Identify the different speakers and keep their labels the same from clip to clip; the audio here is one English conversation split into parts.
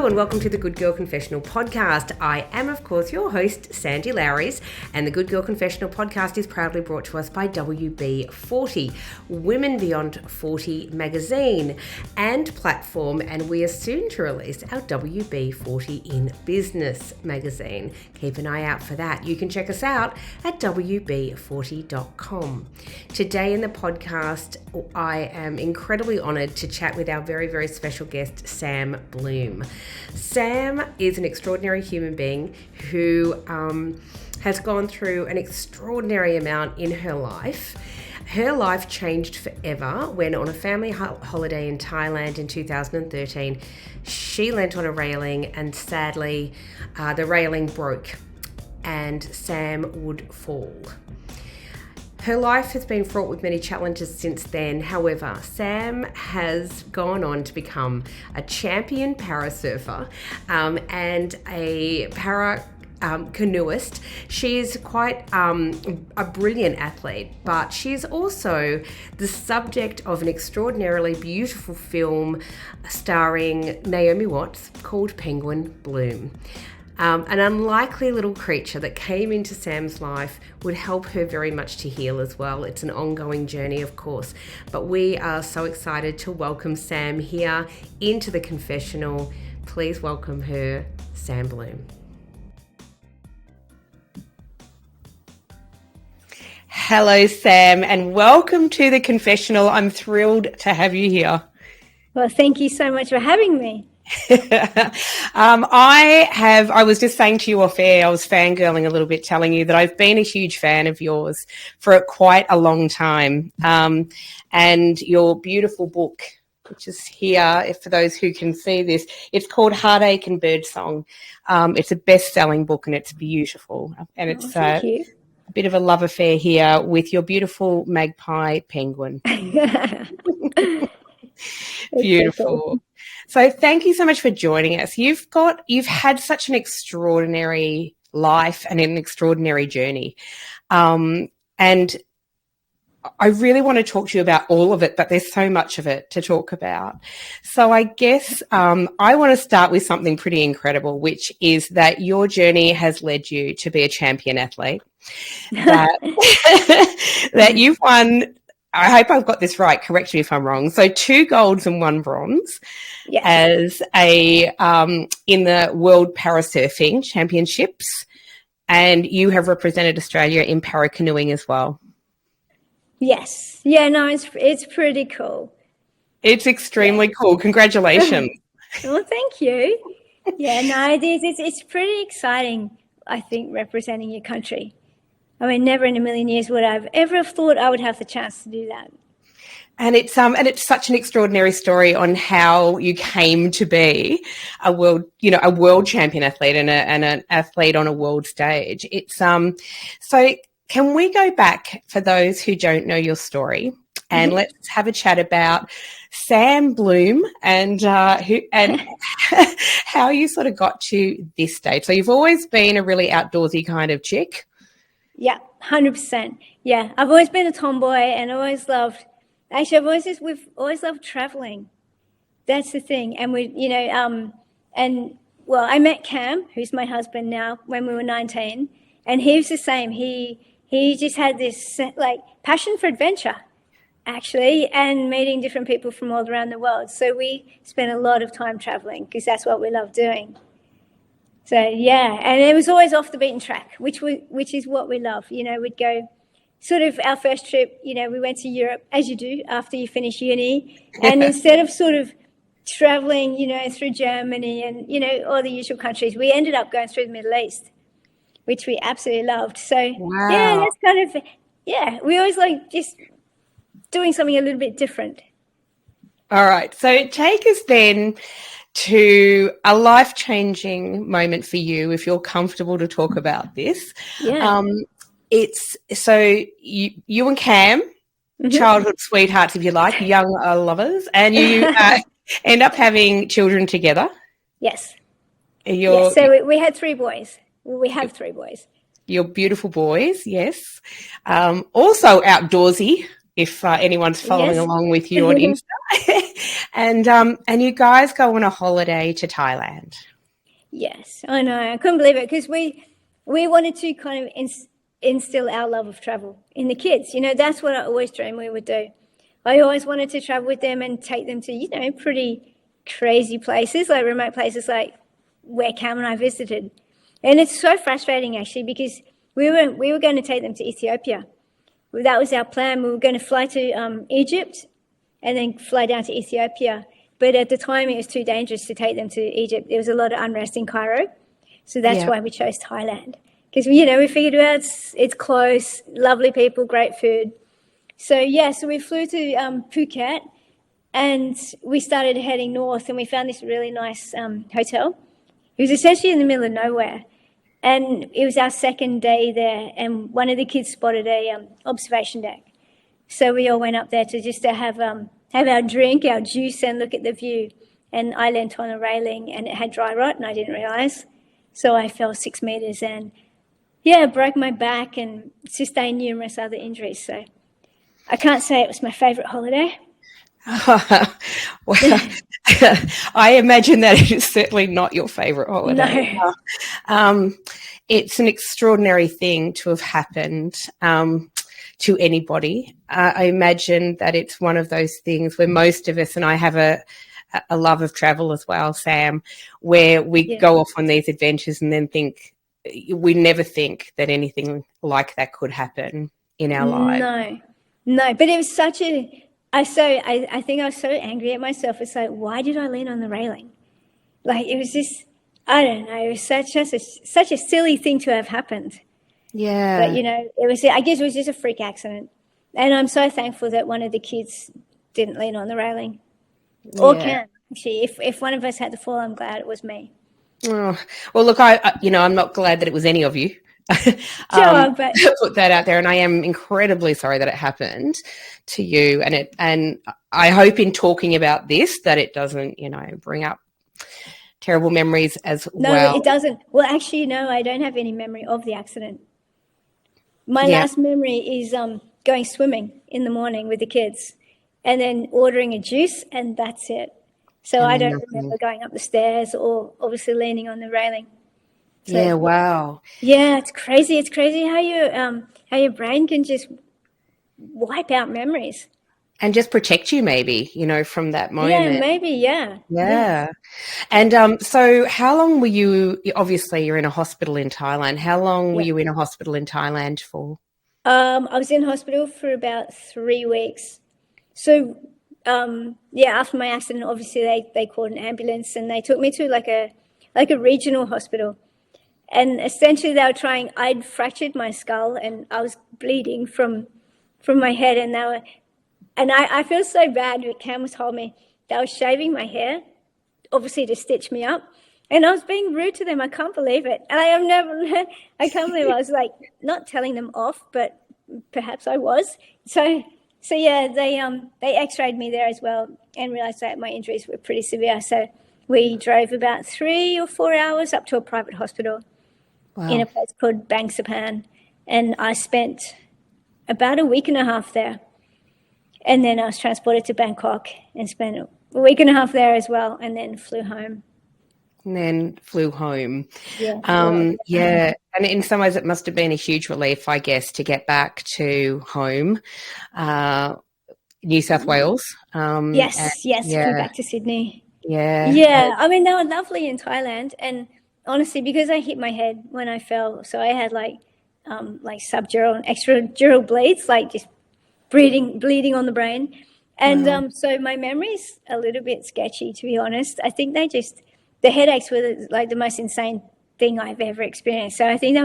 Speaker 1: Hello and welcome to the Good Girl Confessional podcast. I am, of course, your host, Sandy Lowres, and the Good Girl Confessional podcast is proudly brought to us by WB40, Women Beyond 40 magazine and platform, and we are soon to release our WB40 in Business magazine. Keep an eye out for that. You can check us out at WB40.com. Today in the podcast, I am incredibly honoured to chat with our very, very special guest, Sam Bloom. Sam is an extraordinary human being who has gone through an extraordinary amount in her life. Her life changed forever when, on a family holiday in Thailand in 2013, she leant on a railing and sadly the railing broke and Sam would fall. Her life has been fraught with many challenges since then. However, Sam has gone on to become a champion parasurfer and a canoeist. She is quite a brilliant athlete, but she is also the subject of an extraordinarily beautiful film starring Naomi Watts called Penguin Bloom. An unlikely little creature that came into Sam's life would help her very much to heal as well. It's an ongoing journey, of course, but we are so excited to welcome Sam here into the confessional. Please welcome her, Sam Bloom. Hello, Sam, and welcome to the confessional. I'm thrilled to have you here.
Speaker 2: Well, thank you so much for having me.
Speaker 1: I was just saying to you off air, I was fangirling a little bit, telling you that I've been a huge fan of yours for quite a long time. And your beautiful book, which is here, for those who can see this, it's called Heartache Birdsong. It's a best-selling book and it's beautiful. And it's
Speaker 2: thank you.
Speaker 1: A bit of a love affair here with your beautiful magpie penguin. Beautiful. So thank you so much for joining us. You've had such an extraordinary life and an extraordinary journey. And I really want to talk to you about all of it, but there's so much of it to talk about. So I guess I want to start with something pretty incredible, which is that your journey has led you to be a champion athlete, that you've won, I hope I've got this right, correct me if I'm wrong, so 2 golds and 1 bronze.
Speaker 2: Yes.
Speaker 1: As in the World Parasurfing Championships, and you have represented Australia in para canoeing as well.
Speaker 2: Yes. Yeah, no, it's pretty cool.
Speaker 1: It's extremely cool. Congratulations.
Speaker 2: Well, thank you. Yeah, no, it's pretty exciting, I think, representing your country. I mean, never in a million years would I have ever thought I would have the chance to do that.
Speaker 1: And it's such an extraordinary story on how you came to be a world champion athlete and an athlete on a world stage. It's so can we go back for those who don't know your story and let's have a chat about Sam Bloom and how you sort of got to this stage. So you've always been a really outdoorsy kind of chick.
Speaker 2: Yeah, 100%. Yeah, I've always been a tomboy and we've always loved traveling. That's the thing. And I met Cam, who's my husband now, when we were 19, and he was the same. He just had this passion for adventure, actually, and meeting different people from all around the world. So we spent a lot of time traveling because that's what we love doing. So, yeah, and it was always off the beaten track, which is what we love. We'd go sort of our first trip, we went to Europe, as you do after you finish uni. And instead of sort of traveling, through Germany and, all the usual countries, we ended up going through the Middle East, which we absolutely loved. So,
Speaker 1: wow.
Speaker 2: Yeah, that's kind of, we always like just doing something a little bit different.
Speaker 1: All right. So take us then to a life-changing moment for you, if you're comfortable to talk about this.
Speaker 2: Yeah.
Speaker 1: It's so you and Cam, childhood sweethearts, if you like, young
Speaker 2: lovers,
Speaker 1: and you end up having children together.
Speaker 2: Yes. Yes. So we had 3 boys. We have 3 boys.
Speaker 1: Your beautiful boys, yes. Also outdoorsy, if anyone's following along with you on Insta. And you guys go on a holiday to Thailand.
Speaker 2: Yes, I know. I couldn't believe it because we wanted to kind of instill our love of travel in the kids. You know, that's what I always dreamed we would do. I always wanted to travel with them and take them to, you know, pretty crazy places, like remote places like where Cam and I visited. And it's so frustrating actually because we were going to take them to Ethiopia. That was our plan. We were going to fly to Egypt and then fly down to Ethiopia. But at the time, it was too dangerous to take them to Egypt. There was a lot of unrest in Cairo. So that's why we chose Thailand. Because, you know, we figured out it's close, lovely people, great food. So, so we flew to Phuket and we started heading north and we found this really nice hotel. It was essentially in the middle of nowhere. And it was our second day there and one of the kids spotted a observation deck. So we all went up there to have our drink, our juice, and look at the view. And I leant on a railing, and it had dry rot, and I didn't realise. So I fell 6 metres and, broke my back and sustained numerous other injuries. So I can't say it was my favourite holiday.
Speaker 1: Well, I imagine that it is certainly not your favourite holiday.
Speaker 2: No.
Speaker 1: It's an extraordinary thing to have happened to anybody. I imagine that it's one of those things where most of us, and I have a love of travel as well, Sam, where we go off on these adventures and then we never think that anything like that could happen in our lives.
Speaker 2: No, but it was I think I was so angry at myself. It's like, why did I lean on the railing? Like, it was just, I don't know, it was such a silly thing to have happened.
Speaker 1: Yeah.
Speaker 2: But, you know, I guess it was just a freak accident. And I'm so thankful that one of the kids didn't lean on the railing. Or can, actually. If one of us had to fall, I'm glad it was me.
Speaker 1: Oh, well, look, I'm not glad that it was any of you.
Speaker 2: But
Speaker 1: put that out there, and I am incredibly sorry that it happened to you. And I hope in talking about this that it doesn't, bring up terrible memories as well.
Speaker 2: No, it doesn't. Well, actually, no, I don't have any memory of the accident. My last memory is going swimming in the morning with the kids, and then ordering a juice, and that's it. So I don't remember going up the stairs or obviously leaning on the railing. So,
Speaker 1: wow.
Speaker 2: Yeah, it's crazy. It's crazy how your brain can just wipe out memories.
Speaker 1: And just protect you maybe, from that moment.
Speaker 2: Yeah, maybe,
Speaker 1: Yeah. And so how long were you, obviously you're in a hospital in Thailand. How long were you in a hospital in Thailand for?
Speaker 2: I was in hospital for about 3 weeks. So, after my accident, obviously they called an ambulance and they took me to like a regional hospital. And essentially they were I'd fractured my skull and I was bleeding from my head and I feel so bad. Cam was told me they were shaving my hair, obviously to stitch me up. And I was being rude to them. I can't believe it. And I can't believe I was like not telling them off, but perhaps I was. So they x-rayed me there as well and realized that my injuries were pretty severe. So we drove about 3 or 4 hours up to a private hospital in a place called Bangsapan. And I spent about a week and a half there. And then I was transported to Bangkok and spent a week and a half there as well, and then flew home.
Speaker 1: Yeah. And in some ways it must have been a huge relief, I guess, to get back to home, New South Wales.
Speaker 2: Yes, come back to Sydney.
Speaker 1: Yeah.
Speaker 2: I mean, they were lovely in Thailand. And honestly, because I hit my head when I fell, so I had like subdural and extradural bleeds, like just bleeding on the brain. And so my memory's a little bit sketchy, to be honest. I think the headaches were like the most insane thing I've ever experienced. So I think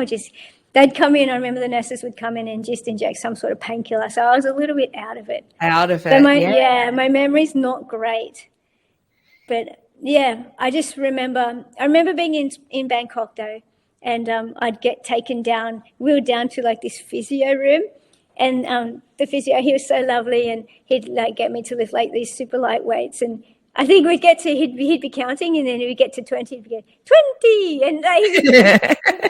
Speaker 2: they'd come in. I remember the nurses would come in and just inject some sort of painkiller. So I was a little bit out of it. So my memory's not great. But I just remember being in Bangkok though. And I'd get taken down. We were down to like this physio room. And the physio, he was so lovely, and he'd like get me to lift like these super light weights. And I think he'd be counting, and then we'd get to 20, he'd be going, 20! And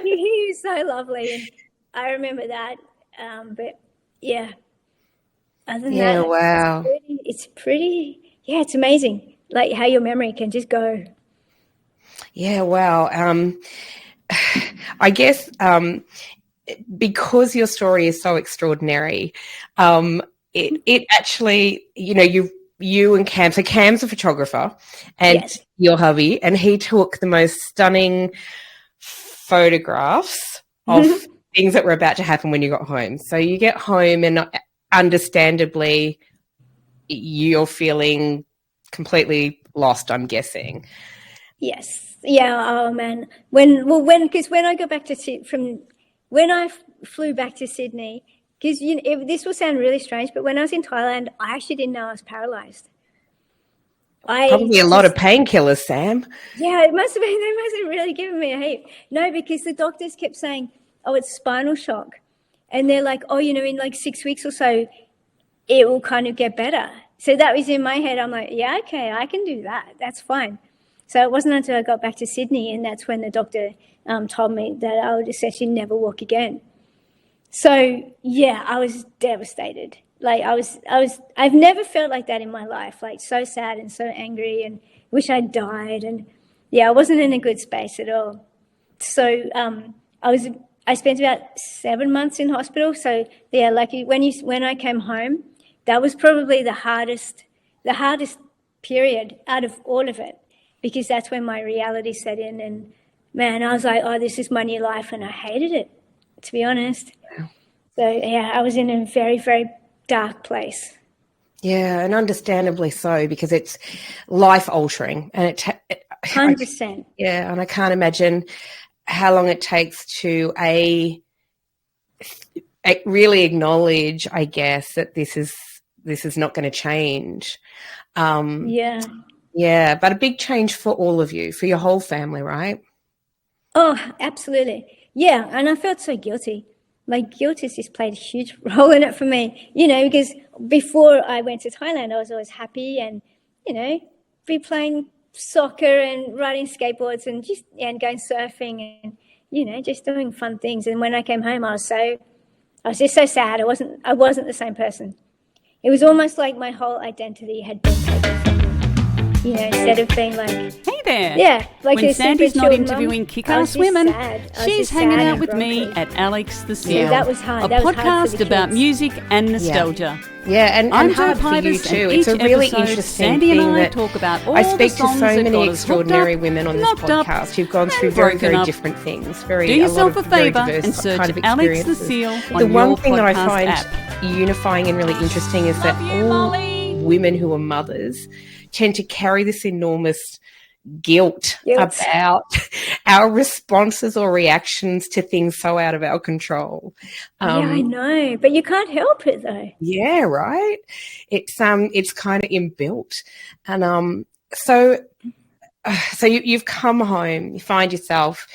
Speaker 2: he was so lovely. And I remember that. But other than that,
Speaker 1: wow.
Speaker 2: it's pretty yeah, it's amazing, like how your memory can just go.
Speaker 1: Yeah, wow. I guess because your story is so extraordinary, it actually, you and Cam, so Cam's a photographer and
Speaker 2: Yes.
Speaker 1: your hubby, and he took the most stunning photographs of things that were about to happen when you got home. So you get home and understandably you're feeling completely lost, I'm guessing.
Speaker 2: Yes. Yeah. Oh man. Because when I go back to when I flew back to Sydney, because this will sound really strange, but when I was in Thailand, I actually didn't know I was paralysed.
Speaker 1: Probably a lot of painkillers, Sam.
Speaker 2: Yeah, it must have been. They must have really given me a heap. No, because the doctors kept saying, "Oh, it's spinal shock," and they're like, "Oh, in like 6 weeks or so, it will kind of get better." So that was in my head. I'm like, "Yeah, okay, I can do that. That's fine." So it wasn't until I got back to Sydney, and that's when the doctor told me that I would essentially never walk again. So yeah, I was devastated. Like I've never felt like that in my life. Like so sad and so angry, and wish I'd died. And yeah, I wasn't in a good space at all. So I spent about 7 months in hospital. So yeah, like when I came home, that was probably the hardest period out of all of it, because that's when my reality set in. And man, I was like, oh, this is my new life, and I hated it, to be honest. So yeah, I was in a very, very dark place.
Speaker 1: Yeah, and understandably so, because it's life altering, and
Speaker 2: 100%.
Speaker 1: Yeah, and I can't imagine how long it takes to really acknowledge, I guess, that this is not going to change. Yeah, but a big change for all of you, for your whole family, right?
Speaker 2: Oh, absolutely. Yeah, and I felt so guilty. Like guilt has just played a huge role in it for me, because before I went to Thailand, I was always happy and, be playing soccer and riding skateboards and going surfing and, just doing fun things. And when I came home, I was just so sad. I wasn't the same person. It was almost like my whole identity had been taken from me. Instead of being like,
Speaker 3: hey there.
Speaker 2: Yeah, like
Speaker 3: when Sandy's not interviewing kick-ass women, she's hanging out with me at Alex the Seal.
Speaker 2: Yeah, that was hard.
Speaker 3: A podcast about music and nostalgia.
Speaker 1: Yeah, and
Speaker 3: I'm
Speaker 1: hard
Speaker 3: Jo
Speaker 1: for you
Speaker 3: Pybus,
Speaker 1: too.
Speaker 3: and
Speaker 1: It's a really
Speaker 3: episode,
Speaker 1: interesting
Speaker 3: Sandy
Speaker 1: thing
Speaker 3: and I
Speaker 1: that
Speaker 3: talk about all
Speaker 1: I speak to so many extraordinary
Speaker 3: up,
Speaker 1: women on this podcast who've gone through very, very different things.
Speaker 3: Do yourself a favour and search
Speaker 1: kind of
Speaker 3: Alex the Seal on
Speaker 1: the one
Speaker 3: your
Speaker 1: thing that I find
Speaker 3: app.
Speaker 1: unifying and really interesting is that all women who are mothers tend to carry this enormous guilt about our responses or reactions to things so out of our control.
Speaker 2: Yeah, I know, but you can't help it though.
Speaker 1: Yeah, right. It's kind of inbuilt, and so you've come home, you find yourself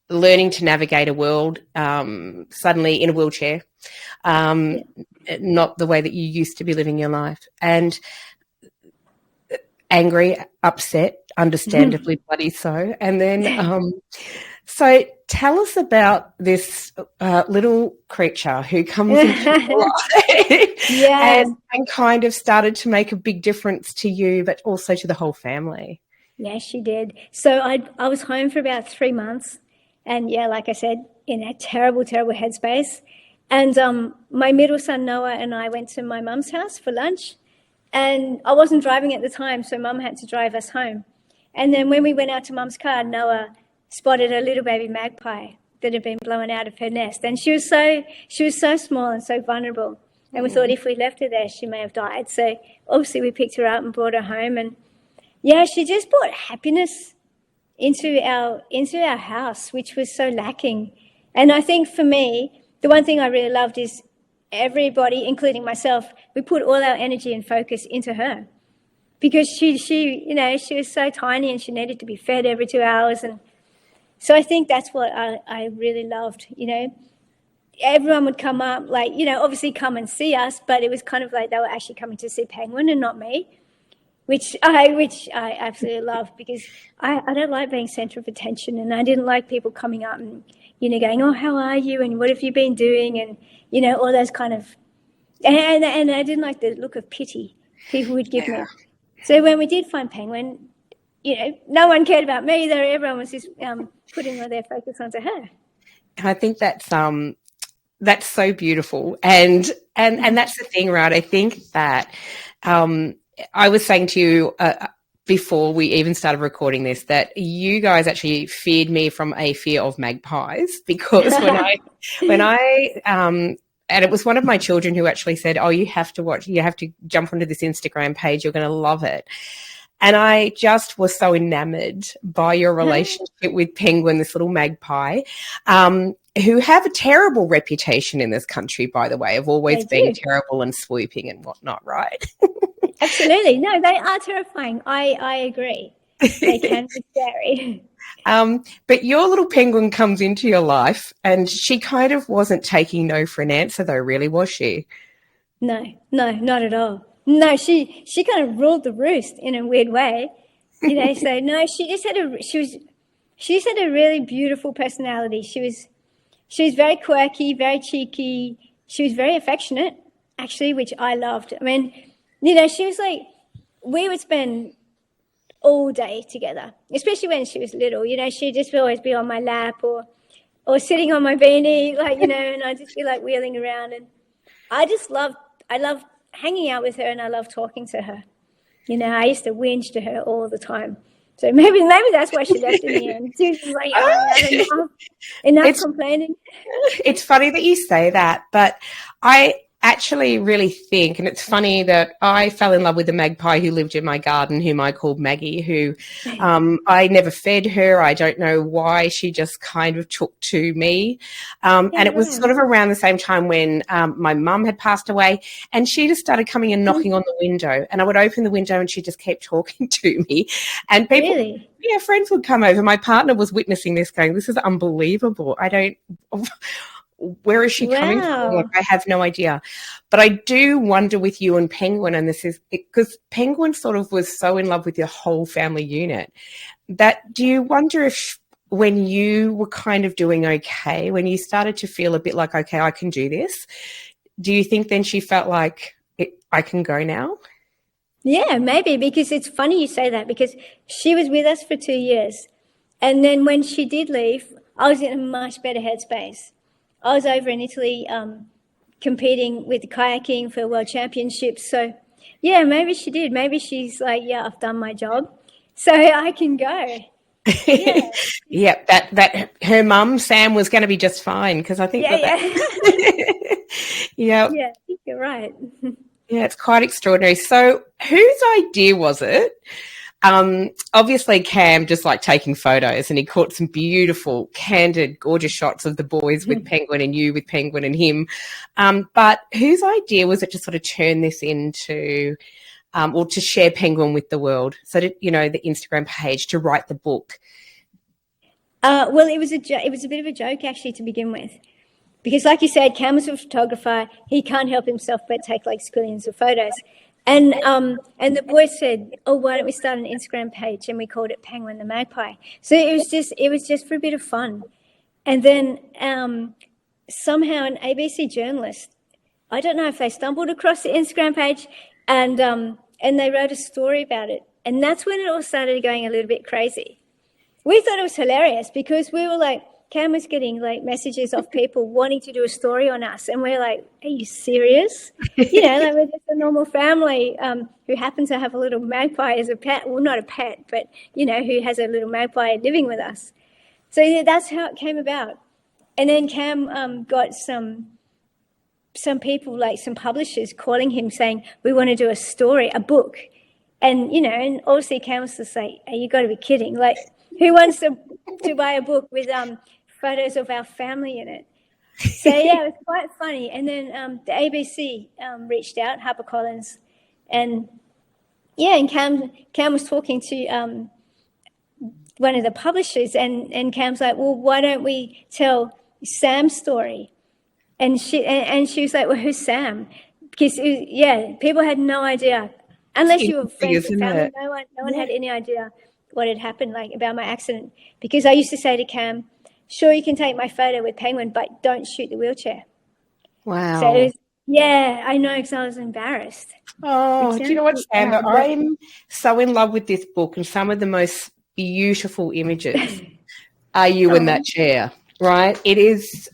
Speaker 1: learning to navigate a world suddenly in a wheelchair, not the way that you used to be living your life, and angry, upset, understandably bloody so. And then, so tell us about this little creature who comes into your life and kind of started to make a big difference to you, but also to the whole family.
Speaker 2: Yes, she did. So I was home for about 3 months, and yeah, like I said, in a terrible, terrible headspace. And my middle son Noah and I went to my mum's house for lunch. And I wasn't driving at the time, so Mum had to drive us home. And then when we went out to Mum's car, Noah spotted a little baby magpie that had been blown out of her nest. And she was so small and so vulnerable. And we thought if we left her there, she may have died. So obviously we picked her up and brought her home. And yeah, she just brought happiness into our house, which was so lacking. And I think for me, the one thing I really loved is everybody, including myself, we put all our energy and focus into her, because she was so tiny and she needed to be fed every 2 hours. And so I think that's what I really loved. Everyone would come up, like, obviously come and see us, but it was kind of like they were actually coming to see Penguin and not me, which I absolutely love, because I don't like being centre of attention, and I didn't like people coming up and going, oh, how are you and what have you been doing, and all those kind of, and I didn't like the look of pity people would give me. So when we did find Penguin, no one cared about me. Though everyone was just putting all their focus onto her.
Speaker 1: I think that's so beautiful, and that's the thing, right? I think that I was saying to you before we even started recording this that you guys actually feared me from a fear of magpies, because when I and it was one of my children who actually said, "Oh, you have to jump onto this Instagram page. You're going to love it." And I just was so enamored by your relationship with Penguin, this little magpie, who have a terrible reputation in this country, by the way, of always being terrible and swooping and whatnot, right?
Speaker 2: Absolutely. No, they are terrifying. I agree. They can be scary.
Speaker 1: But your little Penguin comes into your life, and she kind of wasn't taking no for an answer, though, really, was she?
Speaker 2: No, not at all. No, she kind of ruled the roost in a weird way, So no, she just had a really beautiful personality. She was very quirky, very cheeky. She was very affectionate, actually, which I loved. I mean, she was like, we would spend all day together, especially when she was little. She'd just always be on my lap or sitting on my beanie, and I'd just be like wheeling around. And I love hanging out with her, and I love talking to her. I used to whinge to her all the time. So maybe that's why she left in the end. She was like, enough complaining.
Speaker 1: It's funny that you say that, but I actually really think, and it's funny that I fell in love with a magpie who lived in my garden, whom I called Maggie, who I never fed her. I don't know why. She just kind of took to me. And it was sort of around the same time when my mum had passed away, and she just started coming and knocking on the window, and I would open the window and she just kept talking to me. And people, friends would come over. My partner was witnessing this going, this is unbelievable. Where is she coming from? Like, I have no idea. But I do wonder with you and Penguin, and this is because Penguin sort of was so in love with your whole family unit, that do you wonder if when you were kind of doing okay, when you started to feel a bit like, okay, I can do this, do you think then she felt like I can go now?
Speaker 2: Yeah, maybe, because it's funny you say that, because she was with us for 2 years. And then when she did leave, I was in a much better headspace. I was over in Italy competing with kayaking for world championships. So, yeah, maybe she did. Maybe she's like, yeah, I've done my job, so I can go. Yeah,
Speaker 1: that her mum, Sam, was going to be just fine, because I think
Speaker 2: yeah, I think you're right.
Speaker 1: Yeah, it's quite extraordinary. So whose idea was it? Obviously Cam just like taking photos, and he caught some beautiful, candid, gorgeous shots of the boys with Penguin and you with Penguin and him. But whose idea was it to sort of turn this into, or to share Penguin with the world? So, the Instagram page, to write the book.
Speaker 2: Well, it was a bit of a joke actually to begin with, because like you said, Cam was a photographer. He can't help himself but take like squillions of photos. And the boys said, "Oh, why don't we start an Instagram page?" And we called it Penguin the Magpie. So it was just for a bit of fun. And then somehow an ABC journalist, I don't know if they stumbled across the Instagram page, and they wrote a story about it. And that's when it all started going a little bit crazy. We thought it was hilarious, because we were like, Cam was getting like messages of people wanting to do a story on us, and we're like, "Are you serious?" Like we're just a normal family who happen to have a little magpie as a pet. Well, not a pet, but who has a little magpie living with us. So yeah, that's how it came about. And then Cam got some people, like some publishers, calling him saying, "We want to do a story, a book," and and obviously Cam was just like, "Hey, you got to be kidding! Like, who wants to buy a book with photos of our family in it?" So yeah, it was quite funny. And then the ABC reached out, HarperCollins, and Cam was talking to one of the publishers, and Cam's like, "Well, why don't we tell Sam's story?" And she was like, "Well, who's Sam?" Because people had no idea, unless you were friends with family. No one had any idea what had happened, like about my accident, because I used to say to Cam, "Sure, you can take my photo with Penguin, but don't shoot the wheelchair."
Speaker 1: Wow.
Speaker 2: So it was, I know, because I was embarrassed.
Speaker 1: Oh, do you know what, Sandra? I'm so in love with this book, and some of the most beautiful images are you in that chair, right? It is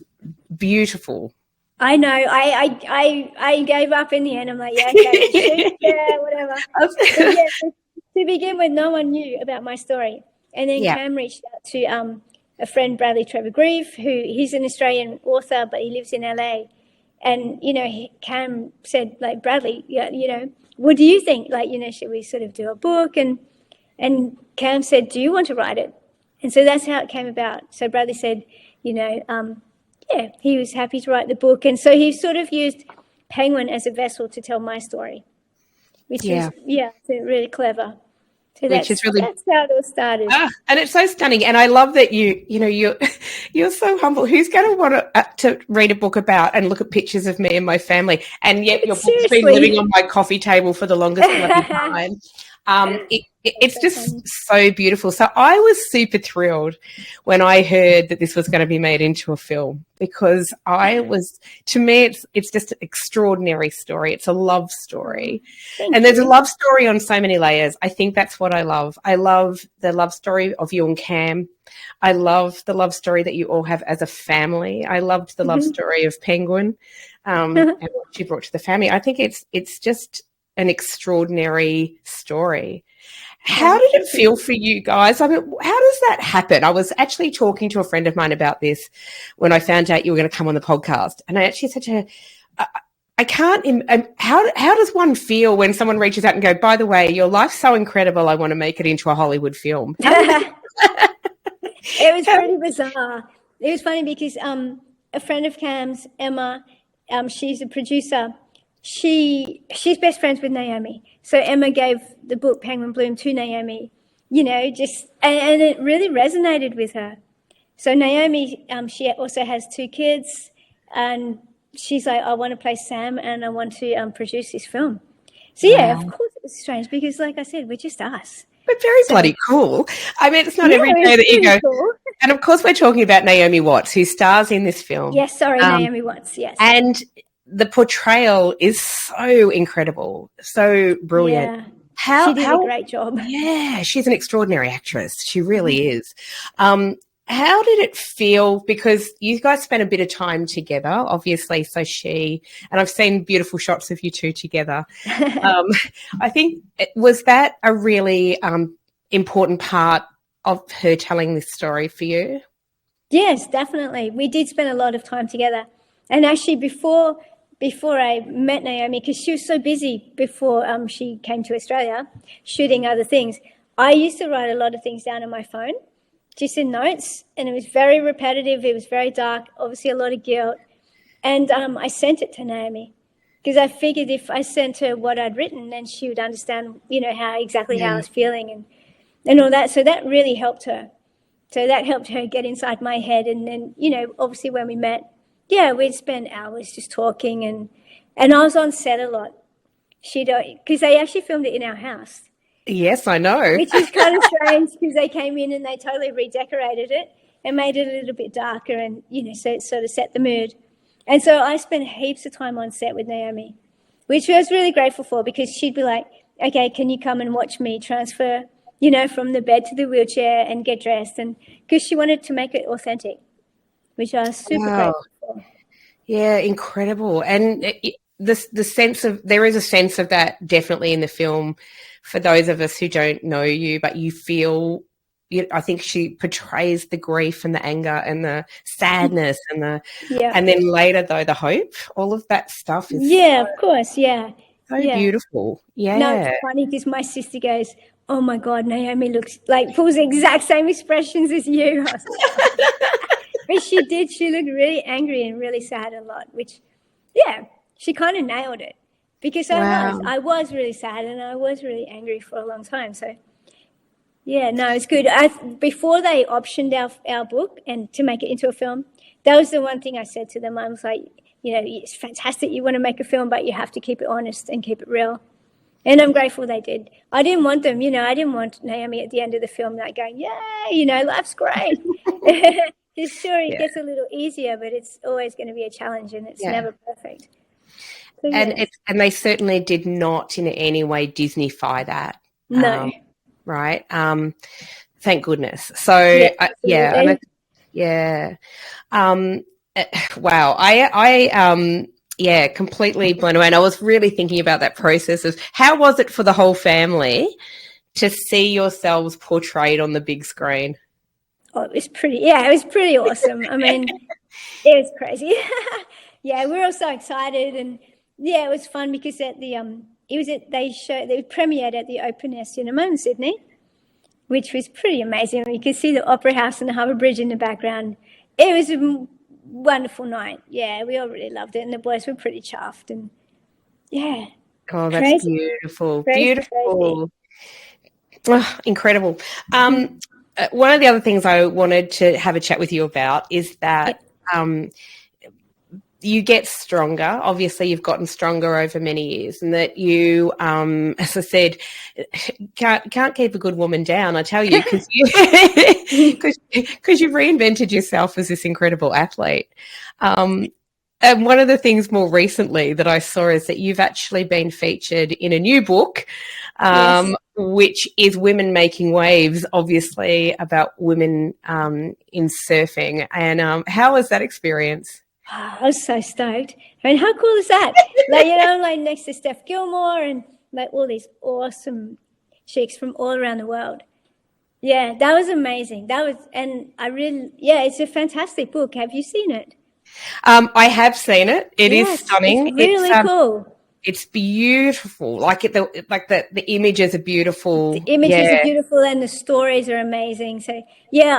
Speaker 1: beautiful.
Speaker 2: I know. I gave up in the end. I'm like, yeah, okay, whatever. But to begin with, no one knew about my story. And then Cam reached out to a friend, Bradley Trevor Grieve, he's an Australian author, but he lives in LA. And, Cam said, like, Bradley, what do you think? Like, should we sort of do a book? And Cam said, do you want to write it? And so that's how it came about. So Bradley said, he was happy to write the book. And so he sort of used Penguin as a vessel to tell my story, which is, really clever. So that's how it all started.
Speaker 1: And it's so stunning. And I love that you're so humble. Who's going to want to read a book about and look at pictures of me and my family? And yet your book's been living on my coffee table for the longest time. It's just so beautiful. So I was super thrilled when I heard that this was going to be made into a film, because to me, it's just an extraordinary story. It's a love story. And there's a love story on so many layers. I think that's what I love. I love the love story of you and Cam. I love the love story that you all have as a family. I loved the love story of Penguin and what she brought to the family. I think it's just an extraordinary story. How did it feel for you guys? I mean, how does that happen? I was actually talking to a friend of mine about this when I found out you were going to come on the podcast. And I actually said to her, I can't, how does one feel when someone reaches out and go, by the way, your life's so incredible, I want to make it into a Hollywood film?
Speaker 2: It was pretty bizarre. It was funny because a friend of Cam's, Emma, she's a producer. She's best friends with Naomi. So Emma gave the book Penguin Bloom to Naomi, and it really resonated with her. So Naomi, she also has 2 kids, and she's like, I want to play Sam and I want to produce this film. So of course it was strange because, like I said, we're just us.
Speaker 1: But very bloody cool. I mean, it's not every day that you go. Cool. And of course we're talking about Naomi Watts, who stars in this film.
Speaker 2: Yes, Naomi Watts, yes.
Speaker 1: And the portrayal is so incredible, so brilliant.
Speaker 2: Yeah. She did a great job.
Speaker 1: Yeah, she's an extraordinary actress. She really is. How did it feel? Because you guys spent a bit of time together, obviously. So and I've seen beautiful shots of you two together. I think, was that a really important part of her telling this story for you?
Speaker 2: Yes, definitely. We did spend a lot of time together. And actually before I met Naomi, because she was so busy before she came to Australia, shooting other things, I used to write a lot of things down on my phone, just in notes, and it was very repetitive. It was very dark, obviously a lot of guilt. And I sent it to Naomi because I figured if I sent her what I'd written, then she would understand, how I was feeling and all that. So that really helped her. So that helped her get inside my head. And then, obviously when we met, we'd spend hours just talking, and I was on set a lot. Because they actually filmed it in our house.
Speaker 1: Yes, I know.
Speaker 2: Which is kind of strange because they came in and they totally redecorated it and made it a little bit darker and, so it sort of set the mood. And so I spent heaps of time on set with Naomi, which I was really grateful for because she'd be like, okay, can you come and watch me transfer, from the bed to the wheelchair and get dressed? And because she wanted to make it authentic, which I was super grateful for.
Speaker 1: Yeah, incredible. And there is a sense of that definitely in the film for those of us who don't know you, but you feel, I think she portrays the grief and the anger and the sadness and and then later though the hope, all of that stuff is
Speaker 2: of course, so
Speaker 1: beautiful. Yeah.
Speaker 2: No, it's funny because my sister goes, oh my God, Naomi pulls the exact same expressions as you. But she did. She looked really angry and really sad a lot, which, she kind of nailed it. Because I was really sad and I was really angry for a long time. So, it's good. Before they optioned our book and to make it into a film, that was the one thing I said to them. I was like, it's fantastic you want to make a film, but you have to keep it honest and keep it real. And I'm grateful they did. I didn't want them, I didn't want Naomi at the end of the film going, yay, life's great. Sure, it gets a little easier, but it's always going to be a challenge and it's never perfect. So, yes.
Speaker 1: And they certainly did not in any way Disneyfy that.
Speaker 2: No.
Speaker 1: Right. Thank goodness. So
Speaker 2: Yeah,
Speaker 1: wow. Completely blown away. And I was really thinking about that process of how was it for the whole family to see yourselves portrayed on the big screen?
Speaker 2: Oh, it was pretty awesome. I mean, it was crazy. Yeah, we were all so excited, and yeah, it was fun because they premiered at the Open Air Cinema in Sydney, which was pretty amazing. You could see the Opera House and the Harbour Bridge in the background. It was a wonderful night. Yeah, we all really loved it, and the boys were pretty chuffed. And yeah,
Speaker 1: oh, that's
Speaker 2: crazy.
Speaker 1: Beautiful,
Speaker 2: crazy,
Speaker 1: beautiful, oh, incredible. One of the other things I wanted to have a chat with you about is that you get stronger. Obviously, you've gotten stronger over many years, and that you, as I said, can't keep a good woman down. I tell you, because you've reinvented yourself as this incredible athlete. And one of the things more recently that I saw is that you've actually been featured in a new book, which is Women Making Waves, obviously about women in surfing. And how was that experience?
Speaker 2: I was so stoked. I mean, how cool is that? I'm like next to Steph Gilmore and like all these awesome chicks from all around the world. Yeah, that was amazing. It's a fantastic book. Have you seen it?
Speaker 1: I have seen it. It is stunning.
Speaker 2: It's really cool.
Speaker 1: It's beautiful. The images are beautiful.
Speaker 2: The images are beautiful and the stories are amazing. So yeah,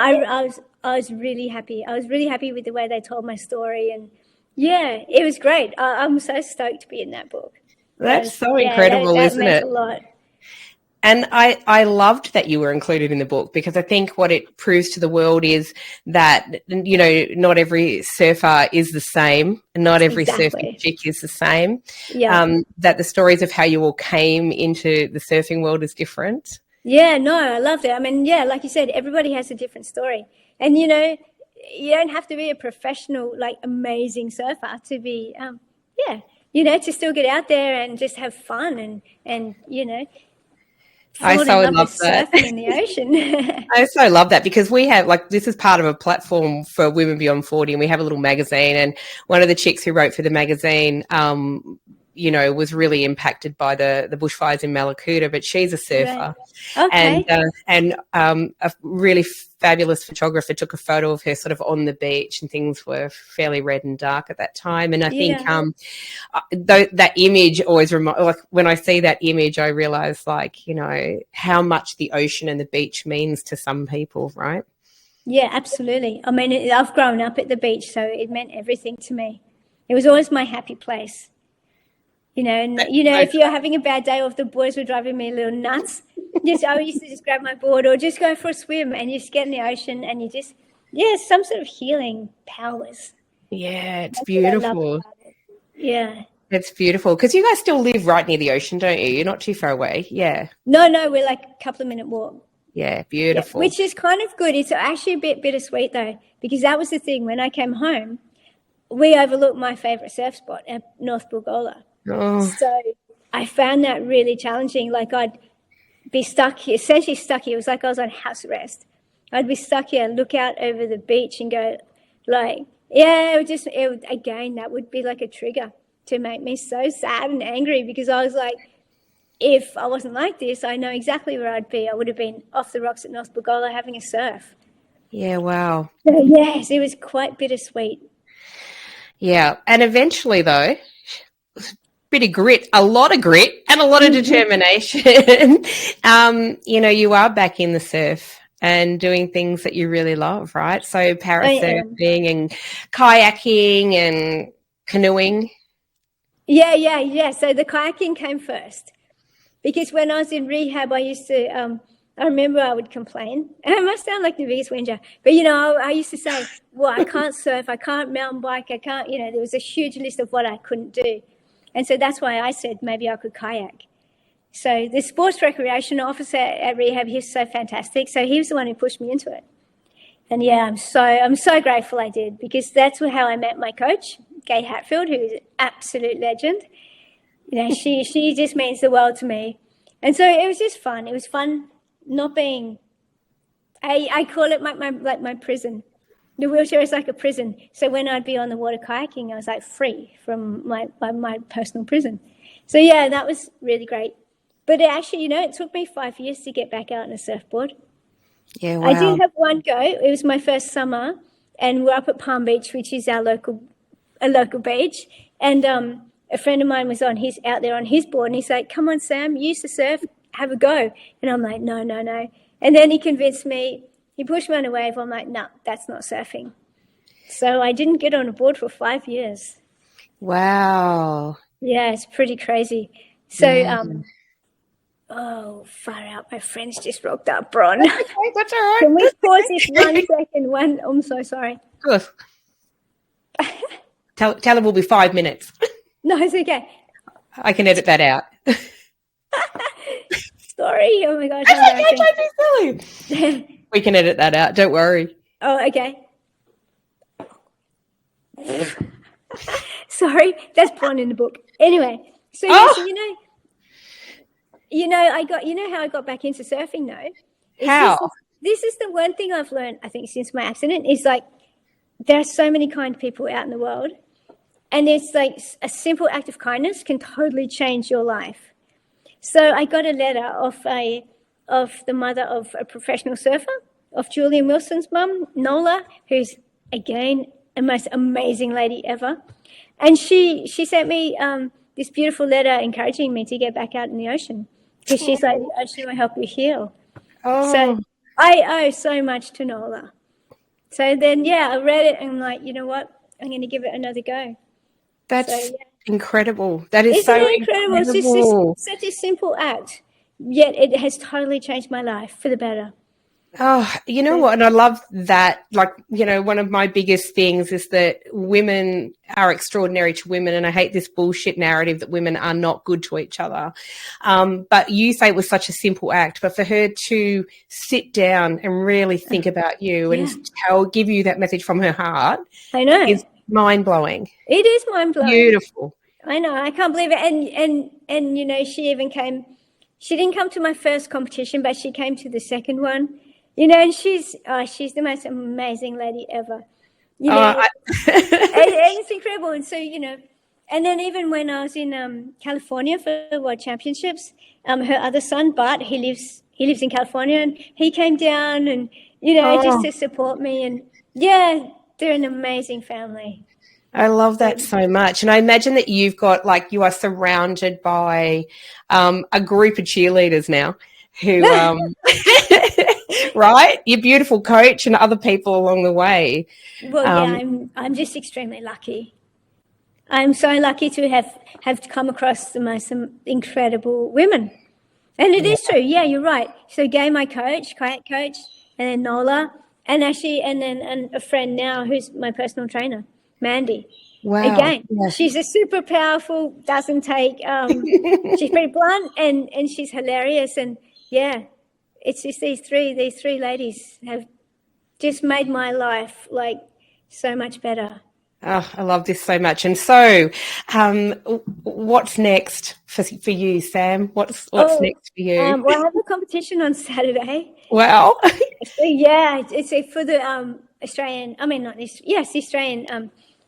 Speaker 2: I was really happy. I was really happy with the way they told my story, and yeah, it was great. I'm so stoked to be in that book.
Speaker 1: That's so incredible, isn't it?
Speaker 2: A lot.
Speaker 1: And I loved that you were included in the book, because I think what it proves to the world is that, not every surfer is the same, and not every surfing chick is the same.
Speaker 2: Yeah.
Speaker 1: That the stories of how you all came into the surfing world is different.
Speaker 2: Yeah, no, I loved it. I mean, yeah, like you said, everybody has a different story. And, you don't have to be a professional, amazing surfer to be, to still get out there and just have fun and
Speaker 1: I so love that.
Speaker 2: Surfing in the ocean.
Speaker 1: I so love that, because we have, this is part of a platform for women beyond 40, and we have a little magazine, and one of the chicks who wrote for the magazine, was really impacted by the bushfires in Malakuta, but she's a surfer.
Speaker 2: Right. Okay.
Speaker 1: And a really fabulous photographer took a photo of her sort of on the beach, and things were fairly red and dark at that time. And I think that image always when I see that image, I realize how much the ocean and the beach means to some people, right?
Speaker 2: Yeah, absolutely. I mean, I've grown up at the beach, so it meant everything to me. It was always my happy place. If you're having a bad day, or if the boys were driving me a little nuts, I used to just grab my board or just go for a swim and just get in the ocean, and you just, some sort of healing powers.
Speaker 1: Yeah, it's beautiful.
Speaker 2: Yeah.
Speaker 1: It's beautiful, because you guys still live right near the ocean, don't you? You're not too far away. Yeah.
Speaker 2: No, we're like a couple of minute walk.
Speaker 1: Yeah, beautiful.
Speaker 2: Yeah, which is kind of good. It's actually a bit bittersweet though, because that was the thing. When I came home, we overlooked my favourite surf spot at North Bulgola.
Speaker 1: Oh.
Speaker 2: So I found that really challenging. I'd be essentially stuck here. It was like I was on house arrest. I'd be stuck here and look out over the beach and go again, that would be like a trigger to make me so sad and angry, because I was like, if I wasn't like this, I know exactly where I'd be. I would have been off the rocks at North Bulgola having a surf.
Speaker 1: Yeah, wow.
Speaker 2: So, yes, it was quite bittersweet.
Speaker 1: Yeah, and eventually though, a lot of grit and a lot of determination. You are back in the surf and doing things that you really love, right? So parasurfing and kayaking and canoeing.
Speaker 2: Yeah. So the kayaking came first, because when I was in rehab, I used to, I remember I would complain. I must sound like the biggest whinger, but I used to say, well, I can't surf, I can't mountain bike, I can't, there was a huge list of what I couldn't do. And so that's why I said maybe I could kayak. So the sports recreation officer at rehab, he's so fantastic. So he was the one who pushed me into it. And yeah, I'm so grateful I did, because that's how I met my coach, Gay Hatfield, who is an absolute legend. She just means the world to me. And so it was just fun. It was fun not being, I call it my prison. The wheelchair is like a prison. So when I'd be on the water kayaking, I was like free from my personal prison. So yeah, that was really great. But it actually, it took me 5 years to get back out on a surfboard.
Speaker 1: Yeah, wow.
Speaker 2: I did have one go. It was my first summer, and we're up at Palm Beach, which is a local beach. And a friend of mine was out there on his board, and he's like, "Come on, Sam, you used to surf, have a go." And I'm like, no. And then he convinced me. He pushed me on a wave. I'm like, no, that's not surfing. So I didn't get on a board for 5 years.
Speaker 1: Wow.
Speaker 2: Yeah, it's pretty crazy. So, oh, far out. My friend's just rocked up, Bron.
Speaker 1: That's okay, that's all right.
Speaker 2: Can we pause this 1 second? I'm so sorry.
Speaker 1: Good. Tell him we'll be 5 minutes.
Speaker 2: No, it's okay.
Speaker 1: I can edit that out.
Speaker 2: Sorry. Oh, my gosh.
Speaker 1: Don't be silly. We can edit that out. Don't worry.
Speaker 2: Oh, okay. Sorry, that's Bron in the book. Anyway, so how I got back into surfing though?
Speaker 1: How?
Speaker 2: This is the one thing I've learned, I think, since my accident is like there are so many kind people out in the world, and it's like a simple act of kindness can totally change your life. So I got a letter of the mother of a professional surfer, of Julian Wilson's mum, Nola, who's, again, the most amazing lady ever. And she sent me this beautiful letter encouraging me to get back out in the ocean because she's like, the ocean will help you heal. Oh. So I owe so much to Nola. So then, I read it and I'm like, you know what? I'm going to give it another go.
Speaker 1: That's incredible. That is so incredible.
Speaker 2: It's just such a simple act, yet it has totally changed my life for the better.
Speaker 1: Oh, you know what? And I love that. Like, one of my biggest things is that women are extraordinary to women. And I hate this bullshit narrative that women are not good to each other. But you say it was such a simple act, but for her to sit down and really think about you and give you that message from her heart.
Speaker 2: I know.
Speaker 1: Is mind-blowing.
Speaker 2: It is mind-blowing.
Speaker 1: Beautiful.
Speaker 2: I know. I can't believe it. And she even came. She didn't come to my first competition, but she came to the second one. And she's the most amazing lady ever. It's incredible. And so, and then even when I was in California for the World Championships, her other son, Bart, he lives in California, and he came down and, just to support me. And, they're an amazing family.
Speaker 1: I love that so much. And I imagine that you've got, you are surrounded by a group of cheerleaders now who, right? Your beautiful coach and other people along the way.
Speaker 2: Well, I'm just extremely lucky. I'm so lucky to have come across the most incredible women. And it is true. Yeah, you're right. So Gay, my coach, kayak coach, and then Nola, and then a friend now who's my personal trainer, Mandy.
Speaker 1: Wow.
Speaker 2: Again, she's a super powerful, doesn't take, she's pretty blunt and she's hilarious. And it's just these three ladies have just made my life so much better.
Speaker 1: Oh, I love this so much. And so, what's next for you, Sam? What's next for you?
Speaker 2: Well, I have a competition on Saturday.
Speaker 1: Wow.
Speaker 2: It's for the Australian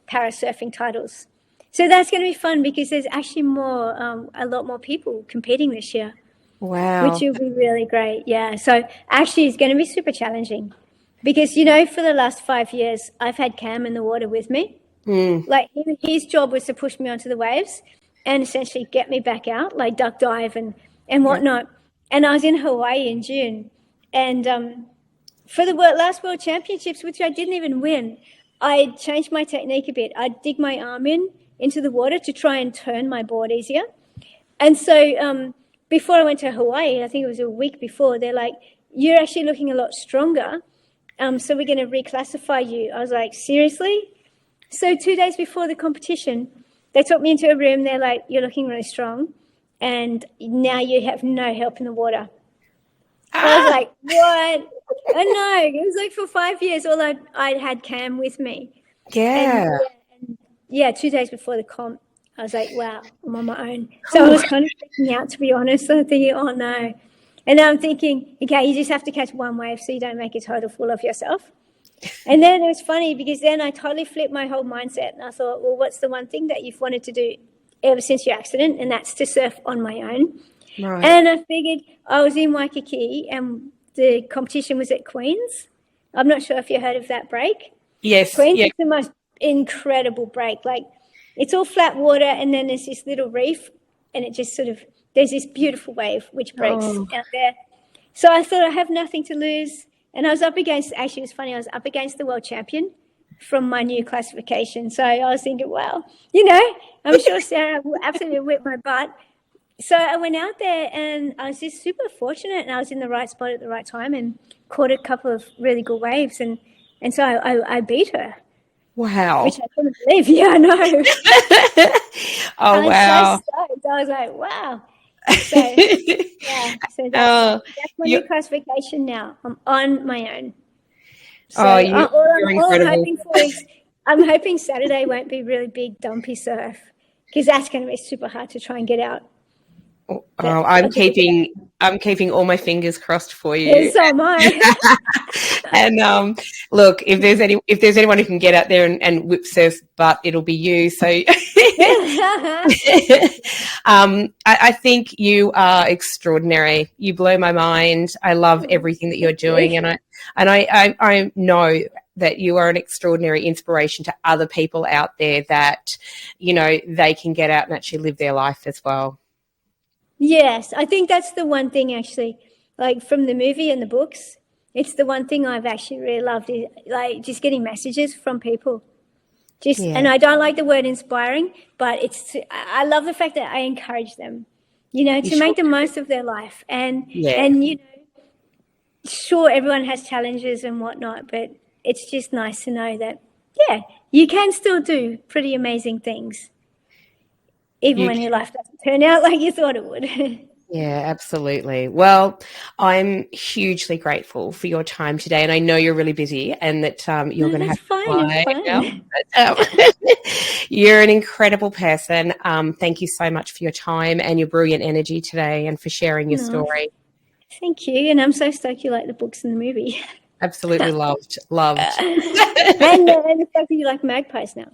Speaker 2: para surfing titles. So that's going to be fun because there's actually a lot more people competing this year.
Speaker 1: Wow.
Speaker 2: Which will be really great. Yeah. So actually it's going to be super challenging because, for the last 5 years, I've had Cam in the water with me. His job was to push me onto the waves and essentially get me back out, duck dive and whatnot. And I was in Hawaii in June. And for the last World Championships, which I didn't even win, I changed my technique a bit. I'd dig my arm into the water to try and turn my board easier. And so before I went to Hawaii, I think it was a week before, they're like, you're actually looking a lot stronger, so we're going to reclassify you. I was like, seriously? So 2 days before the competition, they took me into a room. They're like, you're looking really strong, and now you have no help in the water. I was like, what? I know. It was for 5 years, all I'd had Cam with me.
Speaker 1: Yeah.
Speaker 2: And 2 days before the comp, I was like, wow, I'm on my own. So I was kind of freaking out, to be honest. I'm thinking, oh no. And now I'm thinking, okay, you just have to catch one wave so you don't make a total fool of yourself. And then it was funny because then I totally flipped my whole mindset. And I thought, well, what's the one thing that you've wanted to do ever since your accident? And that's to surf on my own. Right. And I figured I was in Waikiki and the competition was at Queen's. I'm not sure if you heard of that break.
Speaker 1: Yes.
Speaker 2: Queen's is the most incredible break. Like, it's all flat water and then there's this little reef and it just sort of, there's this beautiful wave which breaks out there. So I thought I have nothing to lose. And I was up against, actually it was funny, I was up against the world champion from my new classification. So I was thinking, well, I'm sure Sarah will absolutely whip my butt. So I went out there and I was just super fortunate and I was in the right spot at the right time and caught a couple of really good waves. And so I beat her.
Speaker 1: Wow.
Speaker 2: Which I couldn't believe. Yeah, I know.
Speaker 1: Oh, wow.
Speaker 2: So stoked. I was like, wow. So, yeah. So that's my new classification now. I'm on my own. So
Speaker 1: you're incredible.
Speaker 2: I'm hoping Saturday won't be really big, dumpy surf because that's going to be super hard to try and get out.
Speaker 1: I'm keeping all my fingers crossed for you.
Speaker 2: Yes, so am I.
Speaker 1: And look, if there's anyone who can get out there and whip surf's butt, it'll be you. So I think you are extraordinary. You blow my mind. I love everything that you're doing, and I know that you are an extraordinary inspiration to other people out there that they can get out and actually live their life as well.
Speaker 2: Yes, I think that's the one thing actually, like from the movie and the books, it's the one thing I've actually really loved is like just getting messages from people. And I don't like the word inspiring, but I love the fact that I encourage them, to make the most of their life. And sure, everyone has challenges and whatnot, but it's just nice to know that, you can still do pretty amazing things. Even when your life doesn't turn out like you thought it would.
Speaker 1: Yeah, absolutely. Well, I'm hugely grateful for your time today, and I know you're really busy and that you're going to have to fly now. You're an incredible person. Thank you so much for your time and your brilliant energy today and for sharing your story.
Speaker 2: Thank you, and I'm so stoked you like the books and the movie.
Speaker 1: Absolutely loved.
Speaker 2: And the fact that you like magpies now.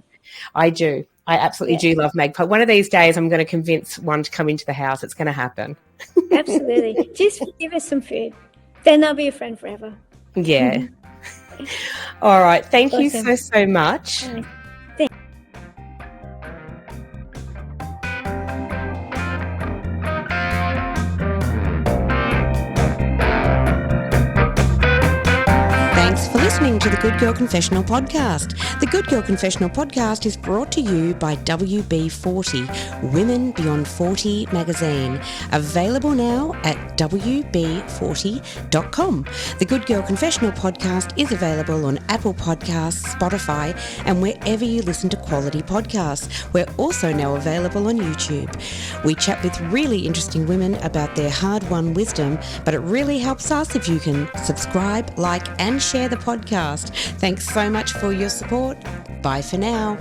Speaker 1: I do. I absolutely do love Magpie. One of these days I'm going to convince one to come into the house. It's going to happen.
Speaker 2: Absolutely. Just give us some food. Then they'll be a friend forever.
Speaker 1: Yeah. All right. Thank you so much. Thanks for listening to the Good Girl Confessional podcast. The Good Girl Confessional podcast is brought to you by WB40, Women Beyond 40 magazine. Available now at WB40.com. The Good Girl Confessional podcast is available on Apple Podcasts, Spotify, and wherever you listen to quality podcasts. We're also now available on YouTube. We chat with really interesting women about their hard-won wisdom, but it really helps us if you can subscribe, like, and share the podcast. Thanks so much for your support. Bye for now.